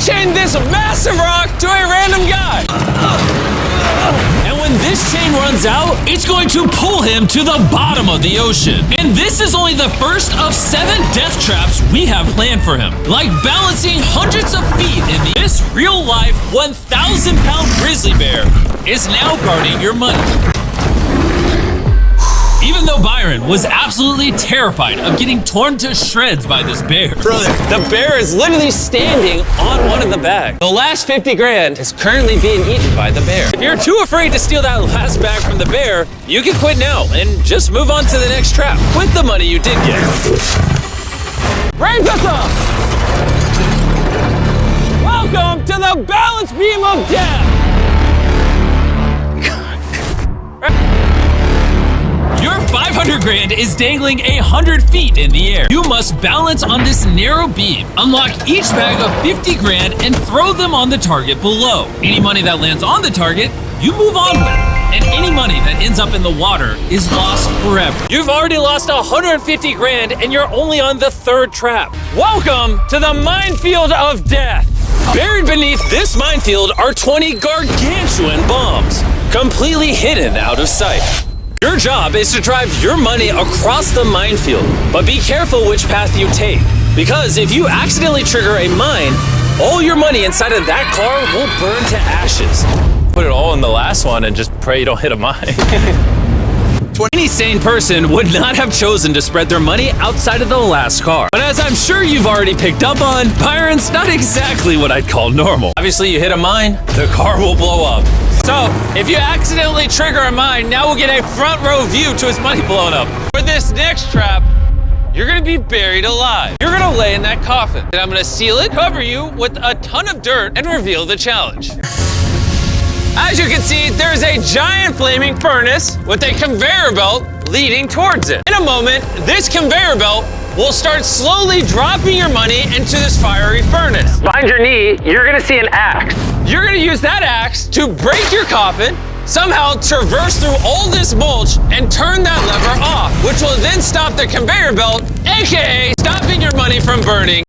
chain this massive rock to a random guy. And when this chain runs out, it's going to pull him to the bottom of the ocean. And this is only the first of 7 death traps we have planned for him. Like balancing hundreds of feet in this real-life 1,000-pound grizzly bear is now guarding your money. Even though Byron was absolutely terrified of getting torn to shreds by this bear. Brother, the bear is literally standing on one of the bags. The last 50 grand is currently being eaten by the bear. If you're too afraid to steal that last bag from the bear, you can quit now and just move on to the next trap with the money you did get. Raise us up! Welcome to the balance beam of death! Your 500 grand is dangling 100 feet in the air. You must balance on this narrow beam, unlock each bag of 50 grand, and throw them on the target below. Any money that lands on the target, you move on with. And any money that ends up in the water is lost forever. You've already lost 150 grand and you're only on the 3rd trap. Welcome to the minefield of death. Buried beneath this minefield are 20 gargantuan bombs, completely hidden out of sight. Your job is to drive your money across the minefield, but be careful which path you take, because if you accidentally trigger a mine, all your money inside of that car will burn to ashes. Put it all in the last one and just pray you don't hit a mine. Any sane person would not have chosen to spread their money outside of the last car. But as I'm sure you've already picked up on, Byron's not exactly what I'd call normal. Obviously, you hit a mine, the car will blow up. So, if you accidentally trigger a mine, now we'll get a front row view to his money blowing up. For this next trap, you're gonna be buried alive. You're gonna lay in that coffin, and I'm gonna seal it, cover you with a ton of dirt, and reveal the challenge. As you can see, there's a giant flaming furnace with a conveyor belt leading towards it. In a moment, this conveyor belt will start slowly dropping your money into this fiery furnace. Behind your knee, you're gonna see an axe. You're gonna use that axe to break your coffin, somehow traverse through all this mulch and turn that lever off, which will then stop the conveyor belt, aka stopping your money from burning.